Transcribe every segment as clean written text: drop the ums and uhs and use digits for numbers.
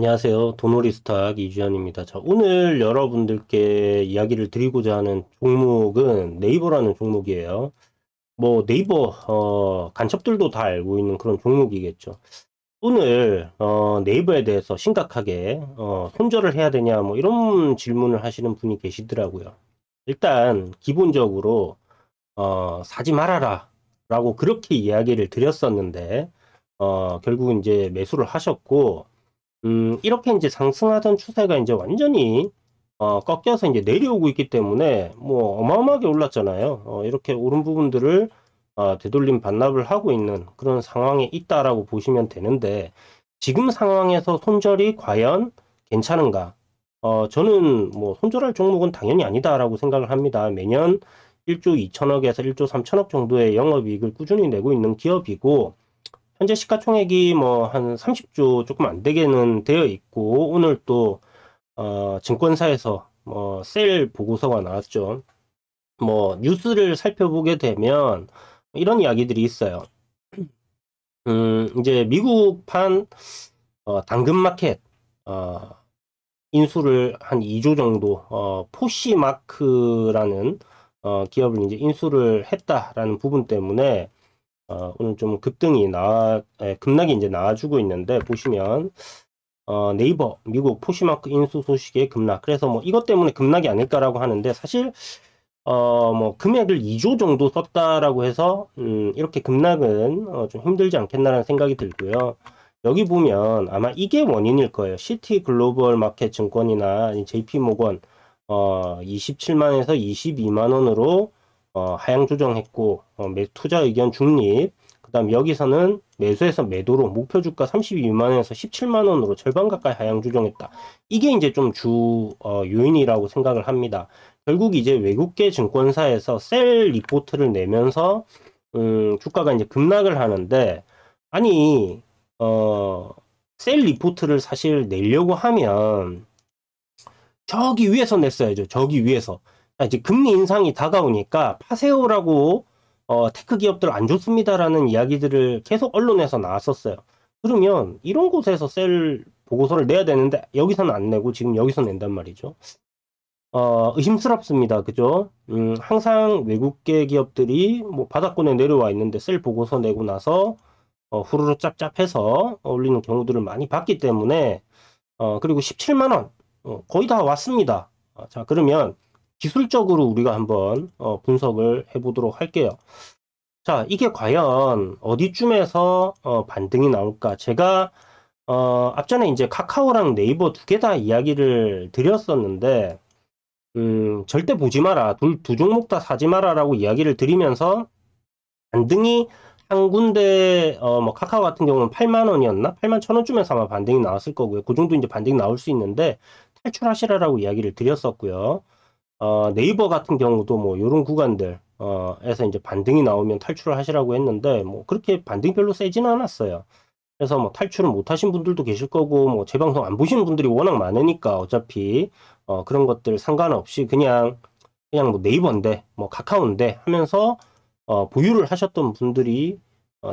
안녕하세요. 돈오리스탁 이주연입니다. 자, 오늘 여러분들께 이야기를 드리고자 하는 종목은 네이버라는 종목이에요. 뭐 네이버 간첩들도 다 알고 있는 그런 종목이겠죠. 오늘 네이버에 대해서 심각하게 손절을 해야 되냐 뭐 이런 질문을 하시는 분이 계시더라고요. 일단 기본적으로 사지 말아라 라고 그렇게 이야기를 드렸었는데 결국은 이제 매수를 하셨고, 이렇게 이제 상승하던 추세가 이제 완전히 꺾여서 이제 내려오고 있기 때문에 뭐 어마어마하게 올랐잖아요. 이렇게 오른 부분들을 되돌림 반납을 하고 있는 그런 상황에 있다라고 보시면 되는데, 지금 상황에서 손절이 과연 괜찮은가? 저는 뭐 손절할 종목은 당연히 아니다라고 생각을 합니다. 매년 1조 2천억에서 1조 3천억 정도의 영업이익을 꾸준히 내고 있는 기업이고, 현재 시가총액이 뭐 한 30조 조금 안 되게는 되어 있고, 오늘 또 증권사에서 뭐 세일 보고서가 나왔죠. 뭐 뉴스를 살펴보게 되면 이런 이야기들이 있어요. 이제 미국판 당근마켓 인수를 한 2조 정도, 포시마크라는 기업을 이제 인수를 했다라는 부분 때문에 오늘 좀 급락이 이제 나와주고 있는데, 보시면 네이버 미국 포시마크 인수 소식의 급락. 그래서 뭐 이것 때문에 급락이 아닐까라고 하는데, 사실 뭐 금액을 2조 정도 썼다라고 해서 이렇게 급락은 좀 힘들지 않겠나라는 생각이 들고요. 여기 보면 아마 이게 원인일 거예요. 시티 글로벌 마켓 증권이나 JP 모건 27만에서 22만 원으로 하향 조정했고, 투자 의견 중립. 그다음 여기서는 매수해서 매도로 목표 주가 32만 원에서 17만 원으로 절반 가까이 하향 조정했다. 이게 이제 좀 주 요인이라고 생각을 합니다. 결국 이제 외국계 증권사에서 셀 리포트를 내면서 주가가 이제 급락을 하는데, 아니 셀 리포트를 사실 내려고 하면 저기 위에서 냈어야죠. 저기 위에서. 자, 이제 금리 인상이 다가오니까 파세요라고 테크 기업들 안 좋습니다라는 이야기들을 계속 언론에서 나왔었어요. 그러면 이런 곳에서 셀 보고서를 내야 되는데 여기서는 안 내고 지금 여기서 낸단 말이죠. 의심스럽습니다. 그죠? 항상 외국계 기업들이 뭐 바닥권에 내려와 있는데 셀 보고서 내고 나서 후루룩 짭짭해서 올리는 경우들을 많이 봤기 때문에, 그리고 17만 원 거의 다 왔습니다. 자, 그러면 기술적으로 우리가 한번 분석을 해보도록 할게요. 자, 이게 과연 어디쯤에서 반등이 나올까? 제가 앞전에 이제 카카오랑 네이버 두 개 다 이야기를 드렸었는데, 절대 보지 마라. 두 종목 다 사지 마라라고 이야기를 드리면서, 반등이 한 군데, 뭐, 카카오 같은 경우는 8만 원이었나? 8만 1천 원쯤에서 아마 반등이 나왔을 거고요. 그 정도 이제 반등이 나올 수 있는데, 탈출하시라라고 이야기를 드렸었고요. 네이버 같은 경우도 뭐, 요런 구간들, 에서 이제 반등이 나오면 탈출을 하시라고 했는데, 뭐, 그렇게 반등이 별로 세지는 않았어요. 그래서 뭐, 탈출을 못 하신 분들도 계실 거고, 뭐, 제 방송 안 보시는 분들이 워낙 많으니까, 어차피, 그런 것들 상관없이 그냥 뭐 네이버인데, 뭐, 카카오인데 하면서, 보유를 하셨던 분들이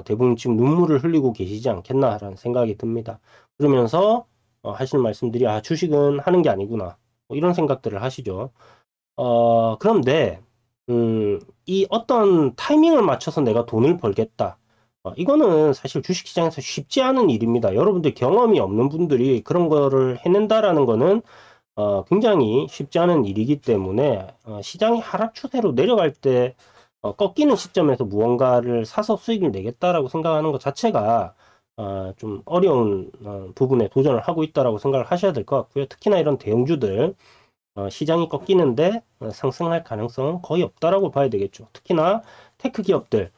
대부분 지금 눈물을 흘리고 계시지 않겠나라는 생각이 듭니다. 그러면서 하실 말씀들이, 주식은 하는 게 아니구나, 뭐 이런 생각들을 하시죠. 그런데 이 어떤 타이밍을 맞춰서 내가 돈을 벌겠다, 이거는 사실 주식시장에서 쉽지 않은 일입니다. 여러분들 경험이 없는 분들이 그런 거를 해낸다라는 거는 굉장히 쉽지 않은 일이기 때문에, 시장이 하락 추세로 내려갈 때 꺾이는 시점에서 무언가를 사서 수익을 내겠다라고 생각하는 것 자체가 좀 어려운 부분에 도전을 하고 있다라고 생각을 하셔야 될 것 같고요. 특히나 이런 대형주들, 시장이 꺾이는데 상승할 가능성은 거의 없다라고 봐야 되겠죠. 특히나 테크 기업들,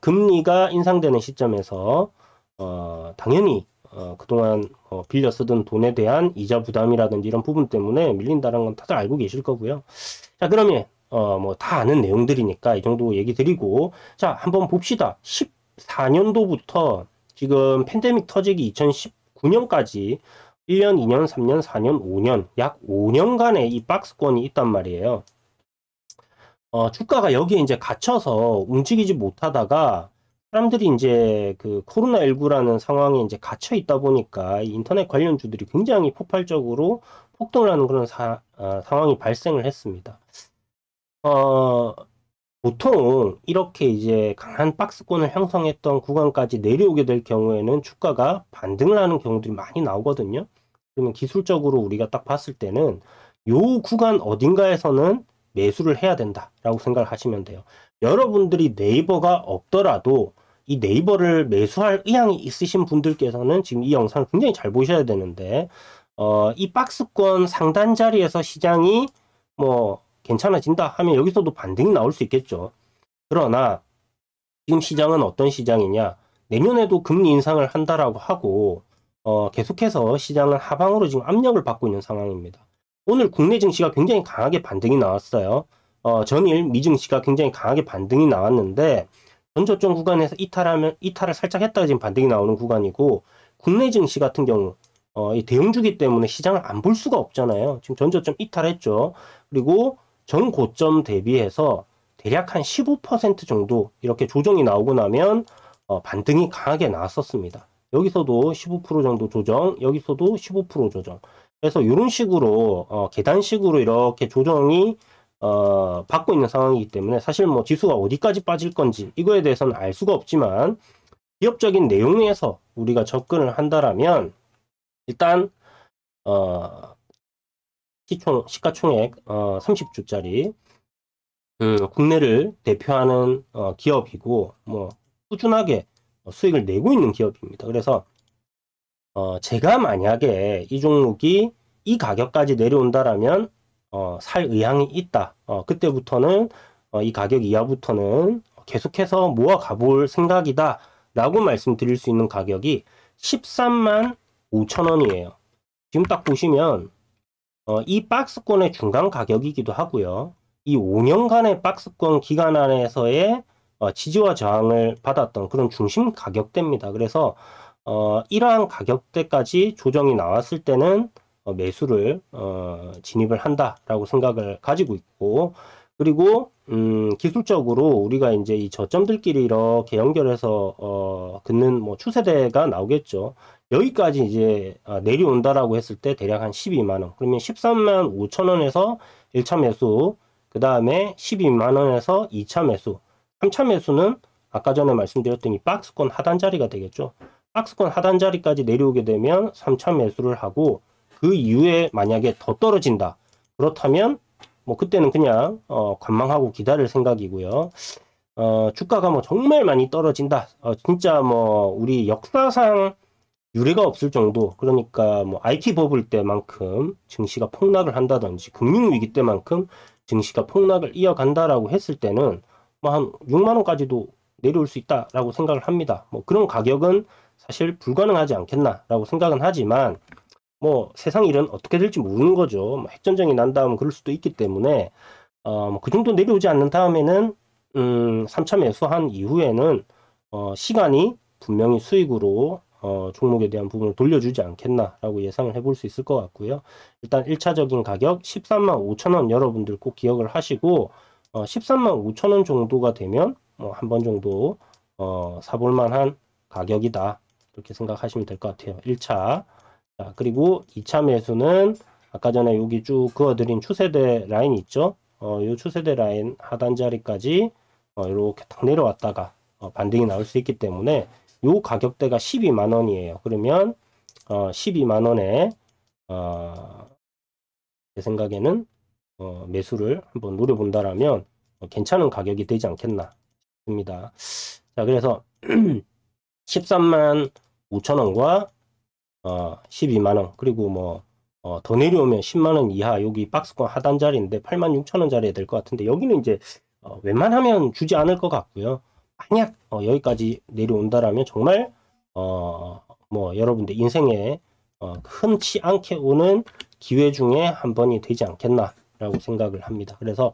금리가 인상되는 시점에서 당연히 그동안 빌려 쓰던 돈에 대한 이자 부담이라든지 이런 부분 때문에 밀린다는 건 다들 알고 계실 거고요. 자, 그러면 뭐 다 아는 내용들이니까 이 정도 얘기 드리고, 자, 한번 봅시다. 14년도부터 지금 팬데믹 터지기 2019년까지 1년, 2년, 3년, 4년, 5년, 약 5년간의 이 박스권이 있단 말이에요. 주가가 여기에 이제 갇혀서 움직이지 못하다가 사람들이 이제 그 코로나19라는 상황에 이제 갇혀 있다 보니까 이 인터넷 관련주들이 굉장히 폭발적으로 폭등을 하는 그런 상황이 발생을 했습니다. 어, 보통 이렇게 이제 강한 박스권을 형성했던 구간까지 내려오게 될 경우에는 주가가 반등을 하는 경우들이 많이 나오거든요. 그러면 기술적으로 우리가 딱 봤을 때는 요 구간 어딘가에서는 매수를 해야 된다라고 생각을 하시면 돼요. 여러분들이 네이버가 없더라도 이 네이버를 매수할 의향이 있으신 분들께서는 지금 이 영상을 굉장히 잘 보셔야 되는데, 이 박스권 상단 자리에서 시장이 뭐 괜찮아진다 하면 여기서도 반등이 나올 수 있겠죠. 그러나 지금 시장은 어떤 시장이냐? 내년에도 금리 인상을 한다라고 하고 계속해서 시장은 하방으로 지금 압력을 받고 있는 상황입니다. 오늘 국내 증시가 굉장히 강하게 반등이 나왔어요. 전일 미증시가 굉장히 강하게 반등이 나왔는데 전저점 구간에서 이탈을 살짝 했다가 지금 반등이 나오는 구간이고, 국내 증시 같은 경우 이 대형주기 때문에 시장을 안 볼 수가 없잖아요. 지금 전저점 이탈했죠. 그리고 전 고점 대비해서 대략 한 15% 정도 이렇게 조정이 나오고 나면 반등이 강하게 나왔었습니다. 여기서도 15% 정도 조정, 여기서도 15% 조정. 그래서 이런 식으로 계단식으로 이렇게 조정이 받고 있는 상황이기 때문에 사실 뭐 지수가 어디까지 빠질 건지 이거에 대해서는 알 수가 없지만, 기업적인 내용에서 우리가 접근을 한다라면 일단 시가총액 30조짜리 국내를 대표하는 기업이고, 뭐 꾸준하게 수익을 내고 있는 기업입니다. 그래서 제가 만약에 이 종목이 이 가격까지 내려온다라면 살 의향이 있다. 그때부터는 이 가격 이하부터는 계속해서 모아 가볼 생각이다 라고 말씀드릴 수 있는 가격이 13만 5천 원이에요. 지금 딱 보시면 이 박스권의 중간 가격이기도 하고요. 이 5년간의 박스권 기간 안에서의 지지와 저항을 받았던 그런 중심 가격대입니다. 그래서 이러한 가격대까지 조정이 나왔을 때는 매수를 진입을 한다라고 생각을 가지고 있고, 그리고 기술적으로 우리가 이제 이 저점들끼리 이렇게 연결해서 긋는 뭐 추세대가 나오겠죠. 여기까지 이제 내려온다라고 했을 때 대략 한 12만 원. 그러면 13만 5천 원에서 1차 매수, 그 다음에 12만 원에서 2차 매수, 3차 매수는 아까 전에 말씀드렸던 이 박스권 하단 자리가 되겠죠. 박스권 하단 자리까지 내려오게 되면 3차 매수를 하고, 그 이후에 만약에 더 떨어진다. 그렇다면 뭐 그때는 그냥 관망하고 기다릴 생각이고요. 주가가 뭐 정말 많이 떨어진다. 진짜 뭐 우리 역사상 유례가 없을 정도, 그러니까 뭐 IT 버블 때만큼 증시가 폭락을 한다든지 금융위기 때만큼 증시가 폭락을 이어간다라고 했을 때는 뭐 한 6만 원까지도 내려올 수 있다라고 생각을 합니다. 뭐 그런 가격은 사실 불가능하지 않겠나라고 생각은 하지만, 뭐 세상 일은 어떻게 될지 모르는 거죠. 뭐 핵전쟁이 난 다음 그럴 수도 있기 때문에 뭐그 정도 내려오지 않는 다음에는 3차 매수한 이후에는 시간이 분명히 수익으로 종목에 대한 부분을 돌려주지 않겠나라고 예상을 해볼 수 있을 것 같고요. 일단 1차적인 가격 13만 5천 원 여러분들 꼭 기억을 하시고, 13만 5천 원 정도가 되면 한 번 정도 사볼 만한 가격이다, 이렇게 생각하시면 될 것 같아요. 1차. 자, 그리고 2차 매수는 아까 전에 여기 쭉 그어드린 추세대 라인 있죠? 이 추세대 라인 하단 자리까지 이렇게 딱 내려왔다가 반등이 나올 수 있기 때문에 요 가격대가 12만 원이에요. 그러면 12만 원에 제 생각에는 매수를 한번 노려본다라면 괜찮은 가격이 되지 않겠나 싶습니다. 자, 그래서 13만 5천 원과 12만 원, 그리고 뭐 더 내려오면 10만 원 이하, 여기 박스권 하단 자리인데 8만 6천 원 자리에 될 것 같은데, 여기는 이제 웬만하면 주지 않을 것 같고요. 만약 여기까지 내려온다라면 정말 뭐 여러분들 인생에 흔치 않게 오는 기회 중에 한 번이 되지 않겠나라고 생각을 합니다. 그래서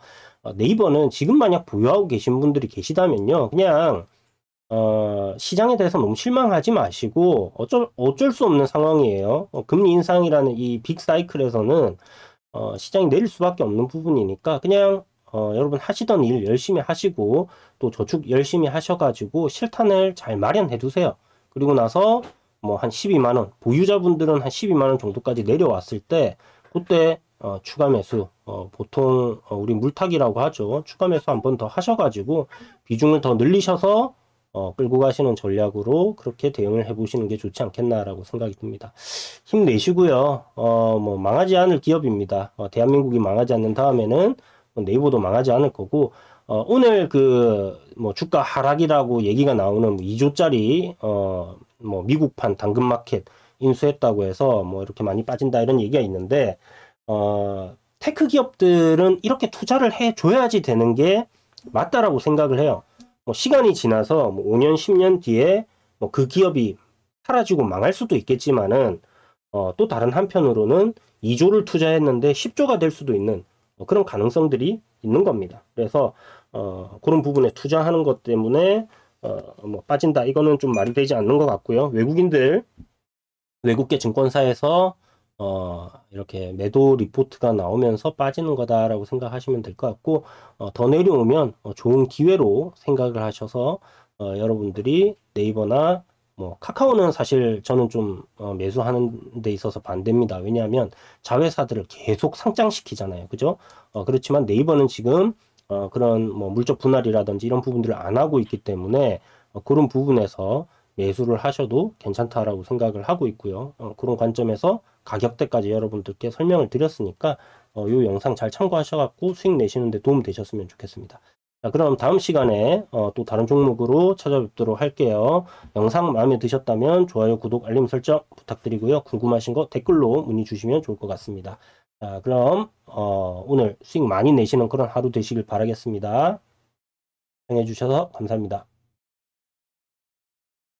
네이버는 지금 만약 보유하고 계신 분들이 계시다면요, 그냥 시장에 대해서 너무 실망하지 마시고, 어쩔 수 없는 상황이에요. 금리 인상이라는 이 빅 사이클에서는 시장이 내릴 수밖에 없는 부분이니까 그냥 여러분 하시던 일 열심히 하시고 또 저축 열심히 하셔가지고 실탄을 잘 마련해 두세요. 그리고 나서 뭐 한 12만 원, 보유자분들은 한 12만 원 정도까지 내려왔을 때 그때 추가 매수, 보통 우리 물타기라고 하죠. 추가 매수 한 번 더 하셔가지고 비중을 더 늘리셔서 끌고 가시는 전략으로 그렇게 대응을 해보시는 게 좋지 않겠나라고 생각이 듭니다. 힘내시고요. 뭐 망하지 않을 기업입니다. 대한민국이 망하지 않는 다음에는 네이버도 망하지 않을 거고, 오늘 그 뭐 주가 하락이라고 얘기가 나오는 2조짜리 뭐 미국판 당근마켓 인수했다고 해서 뭐 이렇게 많이 빠진다 이런 얘기가 있는데, 테크 기업들은 이렇게 투자를 해줘야지 되는 게 맞다라고 생각을 해요. 뭐 시간이 지나서 뭐 5년, 10년 뒤에 뭐 그 기업이 사라지고 망할 수도 있겠지만은, 또 다른 한편으로는 2조를 투자했는데 10조가 될 수도 있는 그런 가능성들이 있는 겁니다. 그래서, 그런 부분에 투자하는 것 때문에, 뭐 빠진다. 이거는 좀 말이 되지 않는 것 같고요. 외국계 증권사에서 이렇게 매도 리포트가 나오면서 빠지는 거다라고 생각하시면 될 것 같고, 더 내려오면 좋은 기회로 생각을 하셔서 여러분들이 네이버나 뭐 카카오는 사실 저는 좀 매수하는 데 있어서 반대입니다. 왜냐하면 자회사들을 계속 상장시키잖아요. 그죠? 그렇지만 네이버는 지금 그런 뭐 물적 분할이라든지 이런 부분들을 안 하고 있기 때문에 그런 부분에서 매수를 하셔도 괜찮다라고 생각을 하고 있고요. 그런 관점에서 가격대까지 여러분들께 설명을 드렸으니까 이 영상 잘 참고하셔갖고 수익 내시는 데 도움 되셨으면 좋겠습니다. 자, 그럼 다음 시간에 또 다른 종목으로 찾아뵙도록 할게요. 영상 마음에 드셨다면 좋아요, 구독, 알림 설정 부탁드리고요. 궁금하신 거 댓글로 문의 주시면 좋을 것 같습니다. 자, 그럼 오늘 수익 많이 내시는 그런 하루 되시길 바라겠습니다. 시청해주셔서 감사합니다.